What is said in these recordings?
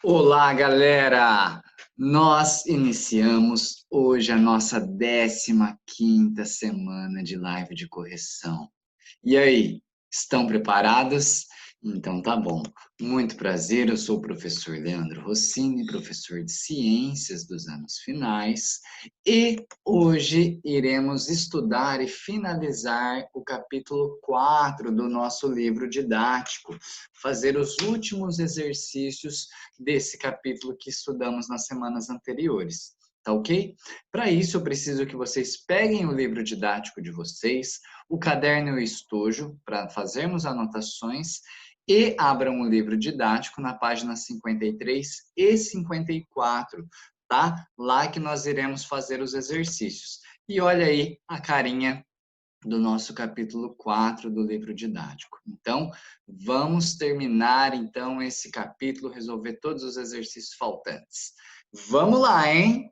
Olá, galera! Nós iniciamos hoje a nossa 15ª semana de live de correção. E aí, estão preparados? Então tá bom. Muito prazer, eu sou o professor Leandro Rossini, professor de Ciências dos anos finais, e hoje iremos estudar e finalizar o capítulo 4 do nosso livro didático, fazer os últimos exercícios desse capítulo que estudamos nas semanas anteriores. Tá ok? Para isso, eu preciso que vocês peguem o livro didático de vocês, o caderno e o estojo, para fazermos anotações, e abram o livro didático na página 53 e 54, tá? Lá que nós iremos fazer os exercícios. E olha aí a carinha do nosso capítulo 4 do livro didático. Então, vamos terminar então esse capítulo, resolver todos os exercícios faltantes. Vamos lá, hein?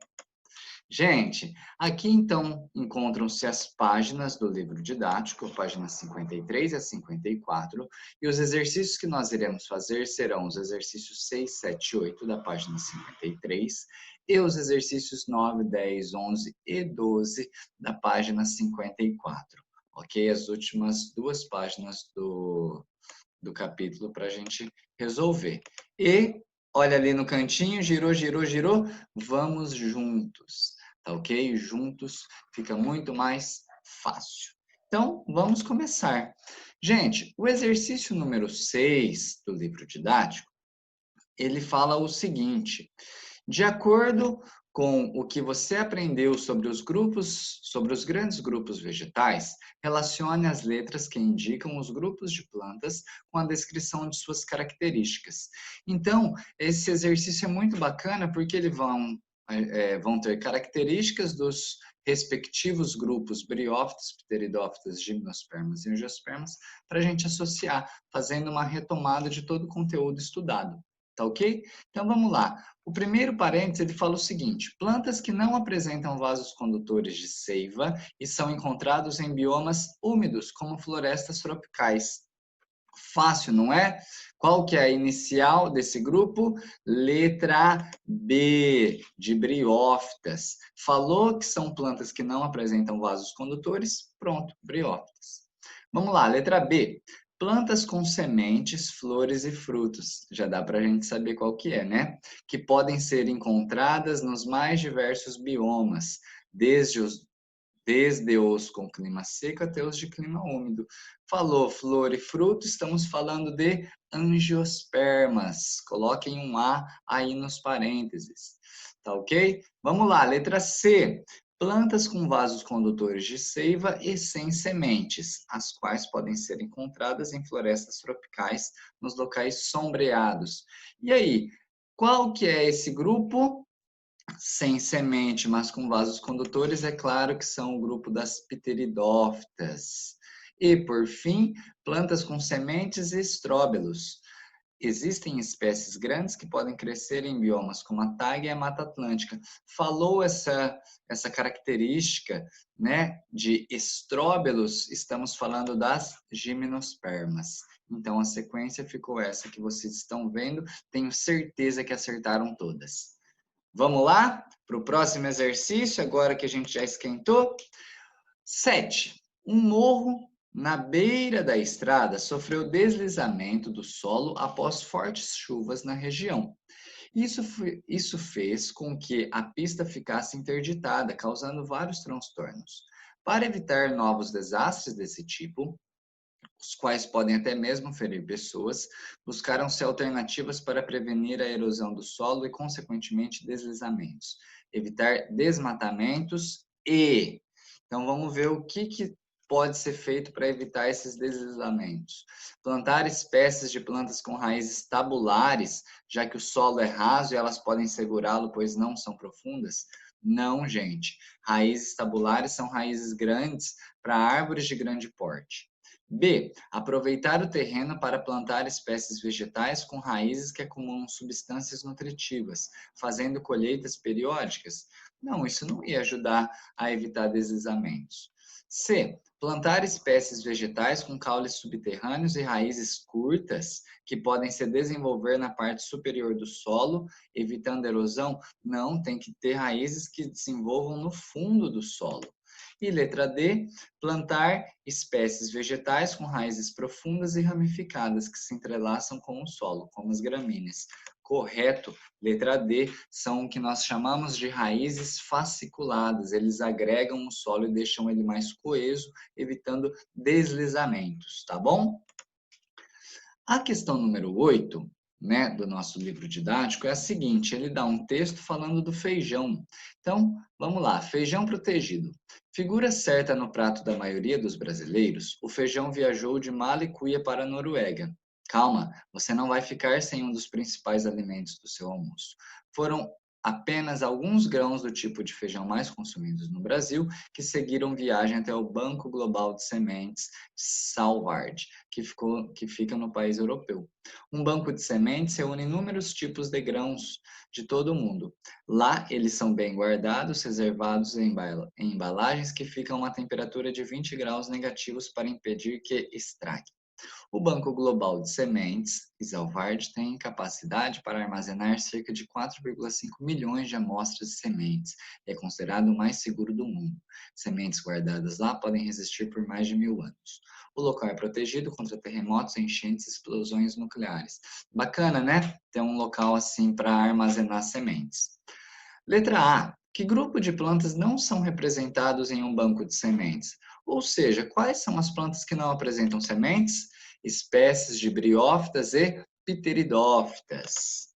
Gente, aqui então encontram-se as páginas do livro didático, páginas 53 a 54, e os exercícios que nós iremos fazer serão os exercícios 6, 7 e 8 da página 53 e os exercícios 9, 10, 11 e 12 da página 54, ok? As últimas duas páginas do capítulo para a gente resolver. E olha ali no cantinho, girou, girou, girou, vamos juntos, tá ok? Juntos fica muito mais fácil. Então, vamos começar. Gente, o exercício número 6 do livro didático, ele fala o seguinte: de acordo com o que você aprendeu sobre os grupos, sobre os grandes grupos vegetais, relacione as letras que indicam os grupos de plantas com a descrição de suas características. Então, esse exercício é muito bacana porque eles vão ter características dos respectivos grupos briófitas, pteridófitas, gimnospermas e angiospermas, para a gente associar, fazendo uma retomada de todo o conteúdo estudado. Tá ok? Então vamos lá. O primeiro parênteses ele fala o seguinte: plantas que não apresentam vasos condutores de seiva e são encontrados em biomas úmidos, como florestas tropicais. Fácil, não é? Qual que é a inicial desse grupo? Letra B, de briófitas. Falou que são plantas que não apresentam vasos condutores? Pronto, briófitas. Vamos lá, letra B. Plantas com sementes, flores e frutos. Já dá para a gente saber qual que é, né? Que podem ser encontradas nos mais diversos biomas, desde os com clima seco até os de clima úmido. Falou flor e fruto, estamos falando de angiospermas. Coloquem um A aí nos parênteses. Tá ok? Vamos lá, letra C. Plantas com vasos condutores de seiva e sem sementes, as quais podem ser encontradas em florestas tropicais nos locais sombreados. E aí, qual que é esse grupo? Sem semente, mas com vasos condutores, é claro que são o grupo das pteridófitas. E, por fim, plantas com sementes e estróbilos. Existem espécies grandes que podem crescer em biomas como a taiga e a Mata Atlântica. Falou essa característica, né, de estróbilos, estamos falando das gimnospermas. Então, a sequência ficou essa que vocês estão vendo. Tenho certeza que acertaram todas. Vamos lá para o próximo exercício, agora que a gente já esquentou. 7. Um morro na beira da estrada sofreu deslizamento do solo após fortes chuvas na região. Isso fez com que a pista ficasse interditada, causando vários transtornos. Para evitar novos desastres desse tipo, os quais podem até mesmo ferir pessoas, buscaram-se alternativas para prevenir a erosão do solo e, consequentemente, deslizamentos, evitar desmatamentos e... Então, vamos ver o que pode ser feito para evitar esses deslizamentos. Plantar espécies de plantas com raízes tabulares, já que o solo é raso e elas podem segurá-lo, pois não são profundas. Não, gente. Raízes tabulares são raízes grandes para árvores de grande porte. B. Aproveitar o terreno para plantar espécies vegetais com raízes que acumulam substâncias nutritivas, fazendo colheitas periódicas. Não, isso não ia ajudar a evitar deslizamentos. C. Plantar espécies vegetais com caules subterrâneos e raízes curtas, que podem se desenvolver na parte superior do solo, evitando erosão. Não, tem que ter raízes que desenvolvam no fundo do solo. E letra D, plantar espécies vegetais com raízes profundas e ramificadas que se entrelaçam com o solo, como as gramíneas. Correto. Letra D, são o que nós chamamos de raízes fasciculadas. Eles agregam o solo e deixam ele mais coeso, evitando deslizamentos, tá bom? A questão número 8, né, do nosso livro didático é a seguinte, ele dá um texto falando do feijão. Então, vamos lá, feijão protegido. Figura certa no prato da maioria dos brasileiros, o feijão viajou de Malicuia para a Noruega. Calma, você não vai ficar sem um dos principais alimentos do seu almoço. Foram apenas alguns grãos do tipo de feijão mais consumidos no Brasil que seguiram viagem até o Banco Global de Sementes Salvard, que fica no país europeu. Um banco de sementes reúne inúmeros tipos de grãos de todo o mundo. Lá, eles são bem guardados, reservados em embalagens que ficam a uma temperatura de 20 graus negativos para impedir que estrague. O Banco Global de Sementes, Salvard, tem capacidade para armazenar cerca de 4,5 milhões de amostras de sementes. É considerado o mais seguro do mundo. Sementes guardadas lá podem resistir por mais de 1000 anos. O local é protegido contra terremotos, enchentes e explosões nucleares. Bacana, né? Ter um local assim para armazenar sementes. Letra A. Que grupo de plantas não são representados em um banco de sementes? Ou seja, quais são as plantas que não apresentam sementes? Espécies de briófitas e pteridófitas.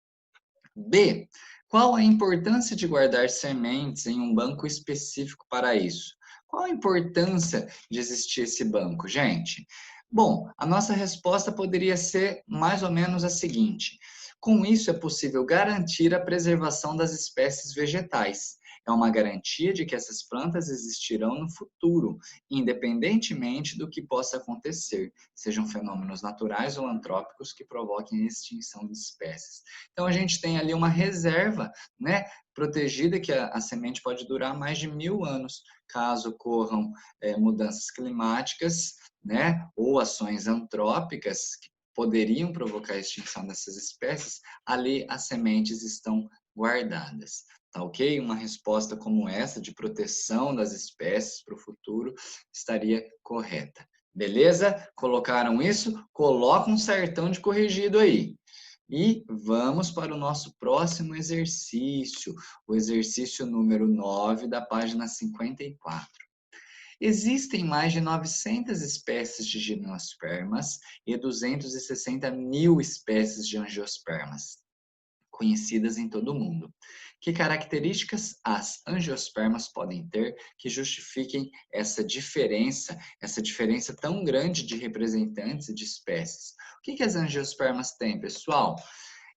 B. Qual a importância de guardar sementes em um banco específico para isso? Qual a importância de existir esse banco, gente? Bom, a nossa resposta poderia ser mais ou menos a seguinte: com isso é possível garantir a preservação das espécies vegetais. É uma garantia de que essas plantas existirão no futuro, independentemente do que possa acontecer, sejam fenômenos naturais ou antrópicos que provoquem a extinção de espécies. Então a gente tem ali uma reserva, né, protegida, que a semente pode durar mais de 1000 anos, caso ocorram mudanças climáticas, né, ou ações antrópicas que poderiam provocar a extinção dessas espécies. Ali as sementes estão guardadas. Tá ok? Uma resposta como essa, de proteção das espécies para o futuro, estaria correta. Beleza? Colocaram isso? Coloca um certão de corrigido aí. E vamos para o nosso próximo exercício, o exercício número 9 da página 54. Existem mais de 900 espécies de gimnospermas e 260 mil espécies de angiospermas, conhecidas em todo o mundo. Que características as angiospermas podem ter que justifiquem essa diferença tão grande de representantes e de espécies? O que as angiospermas têm, pessoal?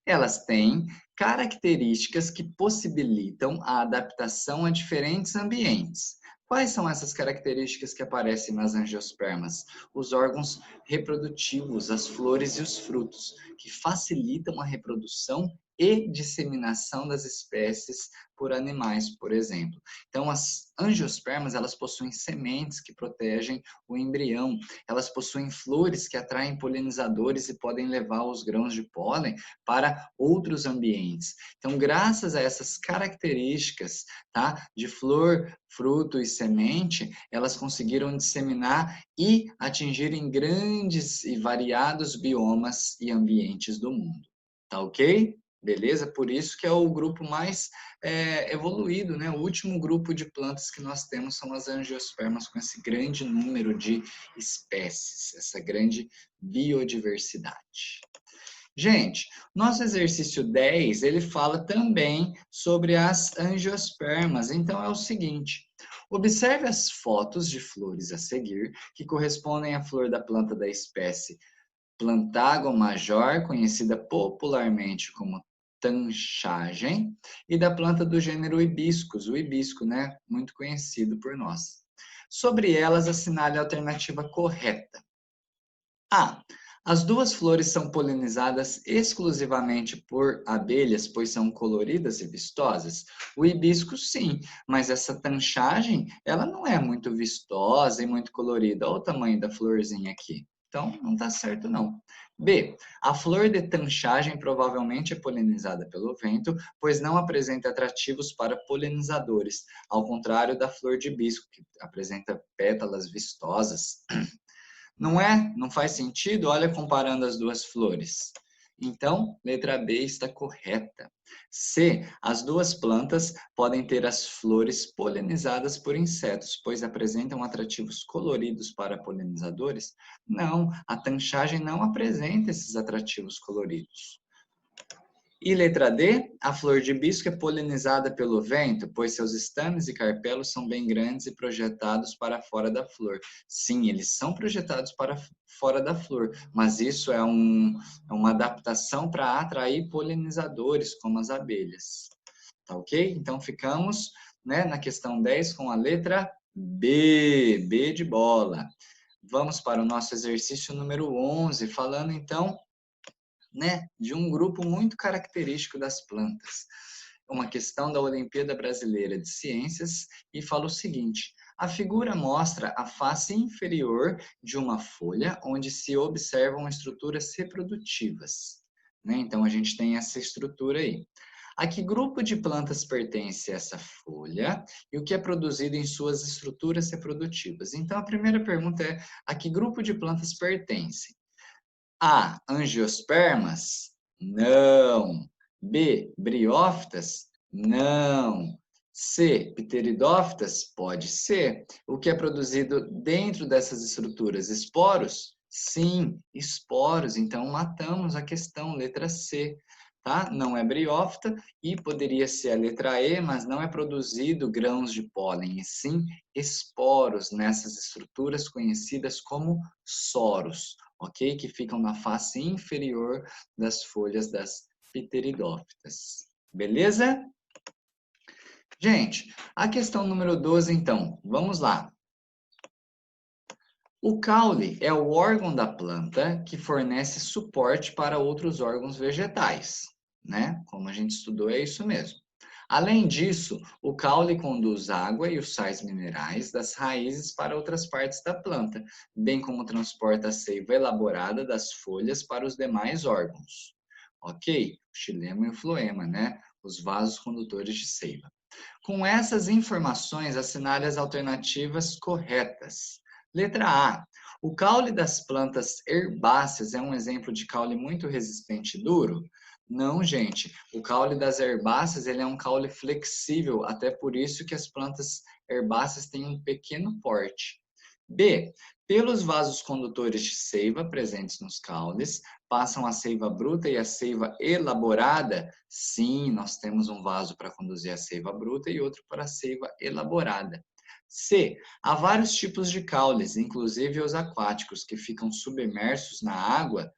Elas têm características que possibilitam a adaptação a diferentes ambientes. Quais são essas características que aparecem nas angiospermas? Os órgãos reprodutivos, as flores e os frutos, que facilitam a reprodução e disseminação das espécies por animais, por exemplo. Então, as angiospermas, elas possuem sementes que protegem o embrião, elas possuem flores que atraem polinizadores e podem levar os grãos de pólen para outros ambientes. Então, graças a essas características, tá, de flor, fruto e semente, elas conseguiram disseminar e atingir em grandes e variados biomas e ambientes do mundo. Tá ok? Beleza? Por isso que é o grupo mais evoluído, né? O último grupo de plantas que nós temos são as angiospermas, com esse grande número de espécies, essa grande biodiversidade. Gente, nosso exercício 10, ele fala também sobre as angiospermas. Então é o seguinte: observe as fotos de flores a seguir, que correspondem à flor da planta da espécie Plantago major, conhecida popularmente como tanchagem, e da planta do gênero hibiscus, o hibisco, né, muito conhecido por nós. Sobre elas, assinale a alternativa correta. A. As duas flores são polinizadas exclusivamente por abelhas, pois são coloridas e vistosas? O hibisco, sim, mas essa tanchagem, ela não é muito vistosa e muito colorida. Olha o tamanho da florzinha aqui. Então, não está certo, não. B. A flor de tanchagem provavelmente é polinizada pelo vento, pois não apresenta atrativos para polinizadores, ao contrário da flor de hibisco, que apresenta pétalas vistosas. Não é? Não faz sentido? Olha comparando as duas flores. Então, letra B está correta. C. As duas plantas podem ter as flores polinizadas por insetos, pois apresentam atrativos coloridos para polinizadores? Não, a tanchagem não apresenta esses atrativos coloridos. E letra D, a flor de hibisco é polinizada pelo vento, pois seus estames e carpelos são bem grandes e projetados para fora da flor. Sim, eles são projetados para fora da flor, mas isso é uma adaptação para atrair polinizadores, como as abelhas. Tá ok? Então ficamos, né, na questão 10 com a letra B, B de bola. Vamos para o nosso exercício número 11, falando então, né, de um grupo muito característico das plantas. Uma questão da Olimpíada Brasileira de Ciências e fala o seguinte: a figura mostra a face inferior de uma folha onde se observam estruturas reprodutivas. Né? Então a gente tem essa estrutura aí. A que grupo de plantas pertence essa folha e o que é produzido em suas estruturas reprodutivas? Então a primeira pergunta é: a que grupo de plantas pertence? A. Angiospermas? Não. B. Briófitas? Não. C. Pteridófitas? Pode ser. O que é produzido dentro dessas estruturas? Esporos? Sim, esporos. Então, matamos a questão, letra C. Tá? Não é briófita e poderia ser a letra E, mas não é produzido grãos de pólen, e sim esporos nessas estruturas conhecidas como soros, ok? Que ficam na face inferior das folhas das pteridófitas. Beleza? Gente, a questão número 12, então, vamos lá. O caule é o órgão da planta que fornece suporte para outros órgãos vegetais, né? Como a gente estudou, é isso mesmo. Além disso, o caule conduz água e os sais minerais das raízes para outras partes da planta, bem como transporta a seiva elaborada das folhas para os demais órgãos. Ok? O xilema e o floema, né? Os vasos condutores de seiva. Com essas informações, assinale as alternativas corretas. Letra A. O caule das plantas herbáceas é um exemplo de caule muito resistente e duro? Não, gente. O caule das herbáceas ele é um caule flexível, até por isso que as plantas herbáceas têm um pequeno porte. B. Pelos vasos condutores de seiva presentes nos caules, passam a seiva bruta e a seiva elaborada? Sim, nós temos um vaso para conduzir a seiva bruta e outro para a seiva elaborada. C. Há vários tipos de caules, inclusive os aquáticos, que ficam submersos na água.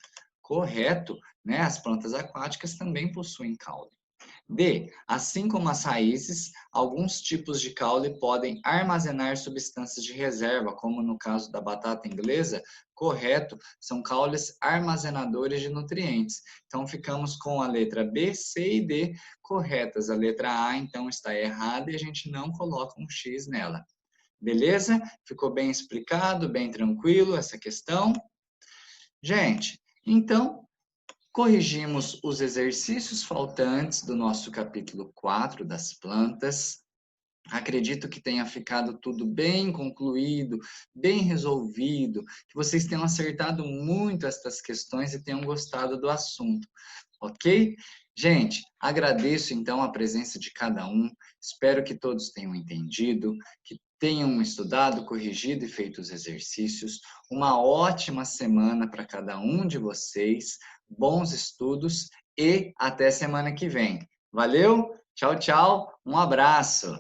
Correto, né? As plantas aquáticas também possuem caule. D. Assim como as raízes, alguns tipos de caule podem armazenar substâncias de reserva, como no caso da batata inglesa. Correto, são caules armazenadores de nutrientes. Então, ficamos com a letra B, C e D corretas. A letra A, então, está errada e a gente não coloca um X nela. Beleza? Ficou bem explicado, bem tranquilo essa questão? Gente, então, corrigimos os exercícios faltantes do nosso capítulo 4 das plantas. Acredito que tenha ficado tudo bem concluído, bem resolvido, que vocês tenham acertado muito estas questões e tenham gostado do assunto, ok? Gente, agradeço então a presença de cada um, espero que todos tenham entendido, que tenham estudado, corrigido e feito os exercícios. Uma ótima semana para cada um de vocês, bons estudos e até semana que vem. Valeu, tchau, tchau, um abraço!